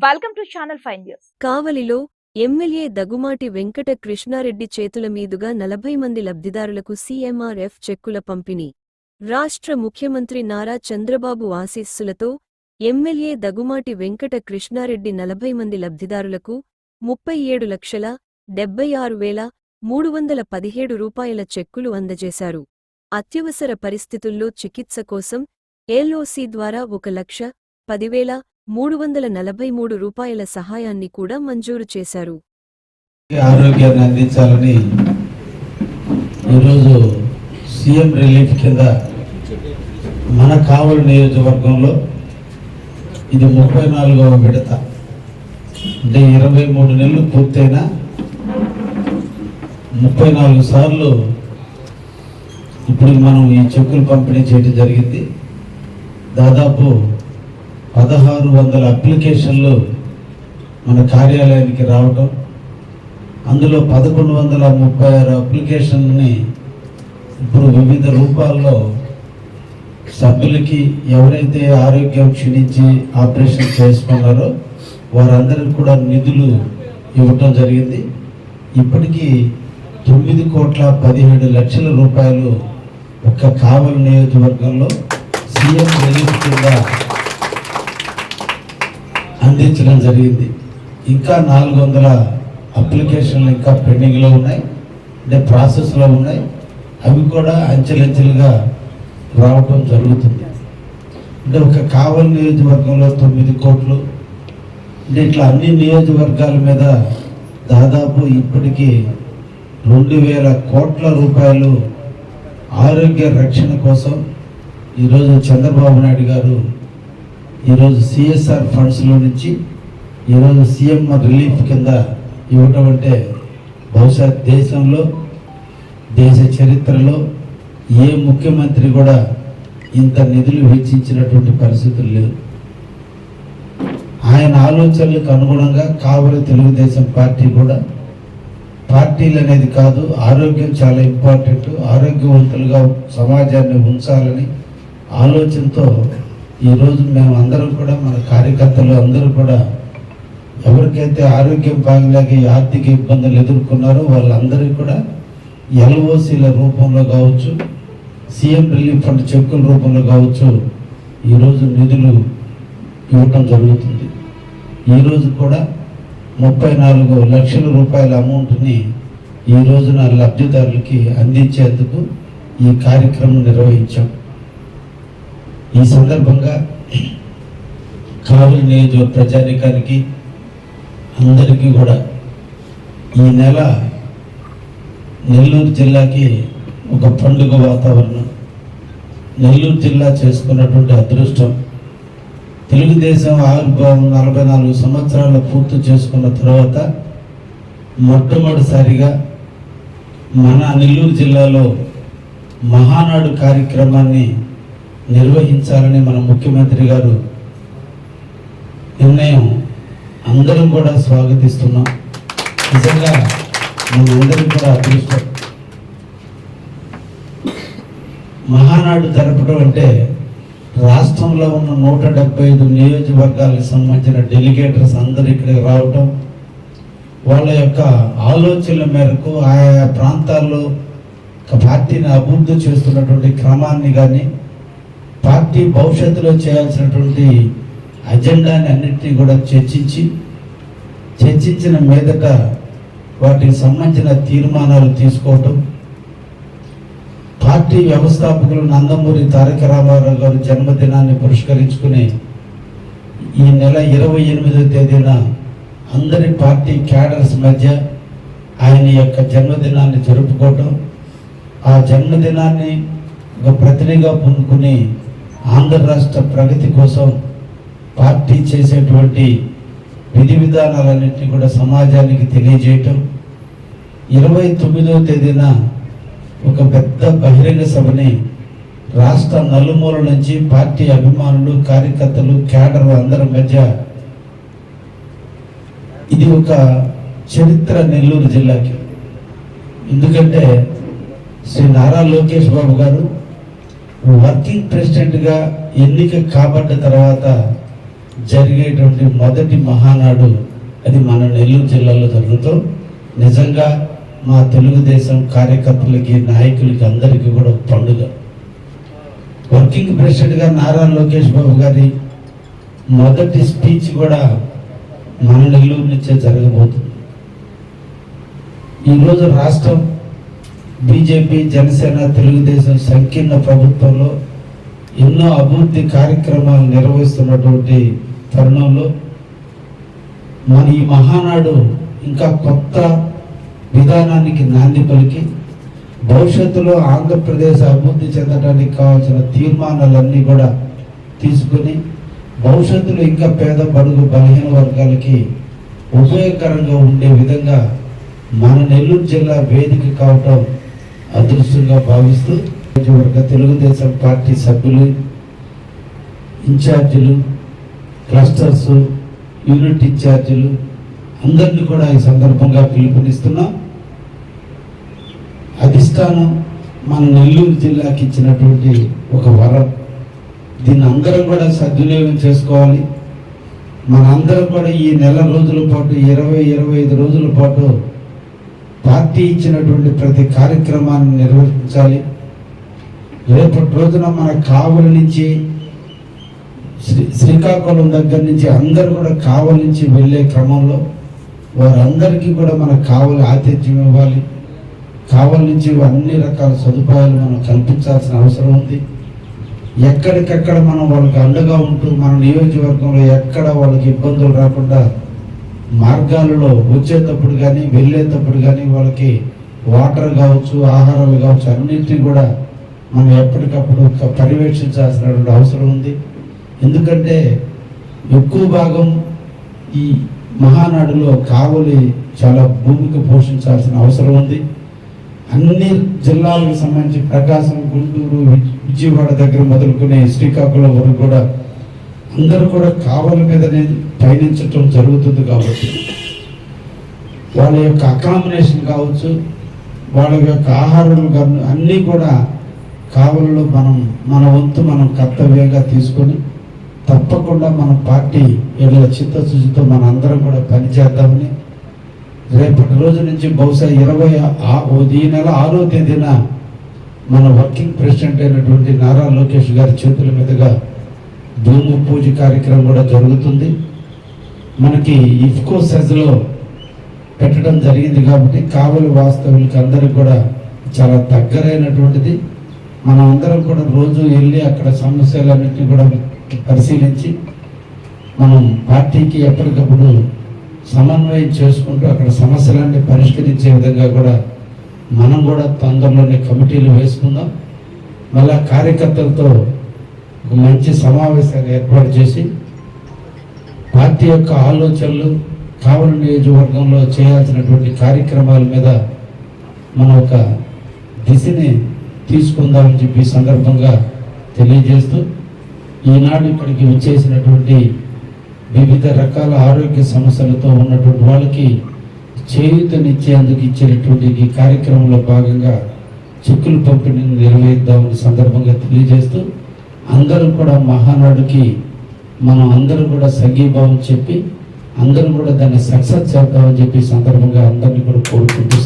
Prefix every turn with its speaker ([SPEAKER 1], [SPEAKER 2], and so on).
[SPEAKER 1] Welcome to channel 5 news.
[SPEAKER 2] కావలిలో MLA Daggumati Venkata Krishna Reddy చేతుల మీదుగా 40 మంది లబ్ధిదారులకు సీఎంఆర్ఎఫ్ చెక్కుల పంపిణీ. రాష్ట్ర ముఖ్యమంత్రి నారా చంద్రబాబు ఆశీస్సులతో ఎమ్మెల్యే దగ్గుమాటి వెంకట కృష్ణారెడ్డి 40 మంది లబ్ధిదారులకు 37,76,317 రూపాయల చెక్కులు అందజేశారు. అత్యవసర పరిస్థితుల్లో చికిత్స కోసం ఎల్ఓసి ద్వారా 1,10,343 రూపాయల సహాయాన్ని కూడా మంజూరు చేశారు.
[SPEAKER 3] ఆరోగ్యాన్ని అందించాలని ఈరోజు సీఎం రిలీఫ్ కింద మన కావలి నియోజకవర్గంలో ఇది 34వ విడత, అంటే 23 నెలలు పూర్తయిన 34 సార్లు ఇప్పుడు మనం ఈ చెక్కులు పంపిణీ చేయడం జరిగింది. దాదాపు 1600 అప్లికేషన్లు మన కార్యాలయానికి రావటం, అందులో 1136 అప్లికేషన్ని ఇప్పుడు వివిధ రూపాల్లో సభ్యులకి ఎవరైతే ఆరోగ్యం క్షీణించి ఆపరేషన్ చేసుకున్నారో వారందరికీ కూడా నిధులు ఇవ్వటం జరిగింది. ఇప్పటికీ 9,17,00,000 రూపాయలు ఒక్క కావలి నియోజకవర్గంలో సీఎం రిలీఫ్ కింద అందించడం జరిగింది. ఇంకా 400 అప్లికేషన్లు ఇంకా పెండింగ్లో ఉన్నాయి, అంటే ప్రాసెస్లో ఉన్నాయి. అవి కూడా అంచెలంచెలుగా రావటం జరుగుతుంది. అంటే ఒక కావలి నియోజకవర్గంలో 9 కోట్లు, అంటే ఇట్లా అన్ని నియోజకవర్గాల మీద దాదాపు ఇప్పటికీ 2,000 కోట్ల రూపాయలు ఆరోగ్య రక్షణ కోసం ఈరోజు చంద్రబాబు నాయుడు గారు ఈరోజు సిఎస్ఆర్ ఫండ్స్లో నుంచి ఈరోజు సీఎం రిలీఫ్ కింద ఇవ్వటం అంటే బహుశా దేశంలో దేశ చరిత్రలో ఏ ముఖ్యమంత్రి కూడా ఇంత నిధులు వెచ్చించినటువంటి పరిస్థితులు లేవు. ఆయన ఆలోచనలకు అనుగుణంగా కావలి తెలుగుదేశం పార్టీ కూడా పార్టీలు అనేది కాదు, ఆరోగ్యం చాలా ఇంపార్టెంట్, ఆరోగ్యవంతులుగా సమాజాన్ని ఉంచాలని ఆలోచనతో ఈరోజు మేము అందరం కూడా మన కార్యకర్తలు అందరూ కూడా ఎవరికైతే ఆరోగ్యం బాగలేక ఆర్థిక ఇబ్బందులు ఎదుర్కొన్నారో వాళ్ళందరికీ కూడా ఎల్ఓసీల రూపంలో కావచ్చు, సీఎం రిలీఫ్ ఫండ్ చెక్కుల రూపంలో కావచ్చు ఈరోజు నిధులు ఇవ్వటం జరుగుతుంది. ఈరోజు కూడా 34 లక్షల రూపాయల అమౌంట్ని ఈ రోజున లబ్ధిదారులకి అందించేందుకు ఈ కార్యక్రమం నిర్వహించాం. ఈ సందర్భంగా కావలి నియోజకవర్గ ప్రజానికానికి అందరికీ కూడా ఈ నెల నెల్లూరు జిల్లాకి ఒక పండుగ వాతావరణం. నెల్లూరు జిల్లా చేసుకున్నటువంటి అదృష్టం, తెలుగుదేశం 44 సంవత్సరాలు పూర్తి చేసుకున్న తర్వాత మొట్టమొదటిసారిగా మన నెల్లూరు జిల్లాలో మహానాడు కార్యక్రమాన్ని నిర్వహించాలని మన ముఖ్యమంత్రి గారు నిర్ణయం అందరం కూడా స్వాగతిస్తున్నాం. నిజంగా మనందరం కూడా అదృష్టం. మహానాడు జరపడం అంటే రాష్ట్రంలో ఉన్న 175 నియోజకవర్గాలకు సంబంధించిన డెలిగేటర్స్ అందరూ ఇక్కడికి రావటం, వాళ్ళ యొక్క ఆలోచనల మేరకు ఆయా ప్రాంతాల్లో పార్టీని అభివృద్ధి చేస్తున్నటువంటి క్రమాన్ని కానీ పార్టీ భవిష్యత్తులో చేయాల్సినటువంటి అజెండాని అన్నింటినీ కూడా చర్చించిన మీదట వాటికి సంబంధించిన తీర్మానాలు తీసుకోవటం. పార్టీ వ్యవస్థాపకులు నందమూరి తారక రామారావు గారు జన్మదినాన్ని పురస్కరించుకుని ఈ నెల 28వ తేదీన అందరి పార్టీ క్యాడర్స్ మధ్య ఆయన యొక్క జన్మదినాన్ని జరుపుకోవటం, ఆ జన్మదినాన్ని ఒక ప్రతినిధిగా పొందుకుని ఆంధ్ర రాష్ట్ర ప్రగతి కోసం పార్టీ చేసేటువంటి విధి విధానాలన్నింటినీ కూడా సమాజానికి తెలియజేయటం. 29వ తేదీన ఒక పెద్ద బహిరంగ సభని రాష్ట్ర నలుమూల నుంచి పార్టీ అభిమానులు, కార్యకర్తలు, క్యాడర్లు అందరి మధ్య, ఇది ఒక చరిత్ర నెల్లూరు జిల్లాకి. ఎందుకంటే శ్రీ నారా లోకేష్ బాబు గారు వర్కింగ్ ప్రెసిడెంట్గా ఎన్నిక కాబడ్డ తర్వాత జరిగేటువంటి మొదటి మహానాడు అది మన నెల్లూరు జిల్లాలో జరుగుతూ నిజంగా మా తెలుగుదేశం కార్యకర్తలకి నాయకులకి అందరికీ కూడా ఒక పండుగ. వర్కింగ్ ప్రెసిడెంట్గా నారా లోకేష్ బాబు గారి మొదటి స్పీచ్ కూడా మన నెల్లూరు నుంచే జరగబోతుంది. ఈరోజు రాష్ట్రం బీజేపీ, జనసేన, తెలుగుదేశం సంకీర్ణ ప్రభుత్వంలో ఎన్నో అభివృద్ధి కార్యక్రమాలు నిర్వహిస్తున్నటువంటి తరుణంలో మన ఈ మహానాడు ఇంకా కొత్త విధానానికి నాంది పలికి భవిష్యత్తులో ఆంధ్రప్రదేశ్ అభివృద్ధి చెందడానికి కావాల్సిన తీర్మానాలన్నీ కూడా తీసుకుని భవిష్యత్తులో ఇంకా పేద బడుగు బలహీన వర్గాలకి ఉపయోగకరంగా ఉండే విధంగా మన నెల్లూరు జిల్లా వేదిక కావటం అదృష్టంగా భావిస్తూ తెలుగుదేశం పార్టీ సభ్యులు, ఇన్ఛార్జీలు, క్లస్టర్స్, యూనిట్ ఇన్ఛార్జీలు అందరినీ కూడా ఈ సందర్భంగా పిలుపునిస్తున్నాం. అధిష్టానం మన నెల్లూరు జిల్లాకి ఇచ్చినటువంటి ఒక వరం. దీన్ని అందరం కూడా సద్వినియోగం చేసుకోవాలి. మనందరం కూడా ఈ నెల రోజుల పాటు 20-25 రోజుల పాటు పార్టీ ఇచ్చినటువంటి ప్రతి కార్యక్రమాన్ని నిర్వహించాలి. రేపటి రోజున మన కావలి నుంచి శ్రీకాకుళం దగ్గర నుంచి అందరూ కూడా కావలి నుంచి వెళ్ళే క్రమంలో వారందరికీ కూడా మన కావలి ఆతిథ్యం ఇవ్వాలి. కావలి నుంచి అన్ని రకాల సదుపాయాలు మనం కల్పించాల్సిన అవసరం ఉంది. ఎక్కడికెక్కడ మనం వాళ్ళకి అండగా ఉంటూ మన నియోజకవర్గంలో ఎక్కడ వాళ్ళకి ఇబ్బందులు రాకుండా మార్గాలలో వచ్చేటప్పుడు కానీ వెళ్ళేటప్పుడు కానీ వాళ్ళకి వాటర్ కావచ్చు, ఆహారాలు కావచ్చు, అన్నింటినీ కూడా మనం ఎప్పటికప్పుడు పర్యవేక్షించాల్సినటువంటి అవసరం ఉంది. ఎందుకంటే ఎక్కువ భాగం ఈ మహానాడులో కావలి చాలా భూమిక పోషించాల్సిన అవసరం ఉంది. అన్ని జిల్లాలకు సంబంధించి ప్రకాశం, గుంటూరు, విజయవాడ దగ్గర మొదలుకునే శ్రీకాకుళం వరకు కూడా అందరూ కూడా కావలి మీదనే పయనించటం జరుగుతుంది. కాబట్టి వాళ్ళ యొక్క అకామిడేషన్ కావచ్చు, వాళ్ళ యొక్క ఆహారాలు కానీ అన్నీ కూడా కావలిలో మన వంతు మనం కర్తవ్యంగా తీసుకొని తప్పకుండా మన పార్టీ ఏళ్ళ చిత్తశుద్ధితో మన అందరం కూడా పనిచేద్దామని రేపటి రోజు నుంచి బహుశా ఈ నెల 6వ తేదీన మన వర్కింగ్ ప్రెసిడెంట్ అయినటువంటి నారా లోకేష్ గారి చేతుల మీదుగా భూమి పూజ కార్యక్రమం కూడా జరుగుతుంది. మనకి ఇఫ్కో సెజ్లో పెట్టడం జరిగింది కాబట్టి కావలి వాస్తవులకి అందరికి కూడా చాలా దగ్గరైనటువంటిది. మనం అందరం కూడా రోజు వెళ్ళి అక్కడ సమస్యలన్నింటినీ కూడా పరిశీలించి మనం పార్టీకి ఎప్పటికప్పుడు సమన్వయం చేసుకుంటూ అక్కడ సమస్యలన్నీ పరిష్కరించే విధంగా కూడా మనం కూడా తొందరలోనే కమిటీలు వేసుకుందాం. మళ్ళా కార్యకర్తలతో ఒక మంచి సమావేశాన్ని ఏర్పాటు చేసి పార్టీ యొక్క ఆలోచనలు, కావలి నియోజకవర్గంలో చేయాల్సినటువంటి కార్యక్రమాల మీద మనం ఒక దిశని తీసుకుందామని చెప్పి సందర్భంగా తెలియజేస్తూ ఈనాడు ఇక్కడికి వచ్చేసినటువంటి వివిధ రకాల ఆరోగ్య సమస్యలతో ఉన్నటువంటి వాళ్ళకి చేయూతనిచ్చేందుకు ఇచ్చేటటువంటి ఈ కార్యక్రమంలో భాగంగా చెక్కుల పంపిణీని నిర్వహిద్దామని సందర్భంగా తెలియజేస్తూ అందరూ కూడా మహానాడుకి మనం అందరూ కూడా సంఘీభావం చెప్పి అందరూ కూడా దాన్ని సక్సెస్ చేద్దామని చెప్పి సందర్భంగా అందరినీ కూడా కోరుకుంటూ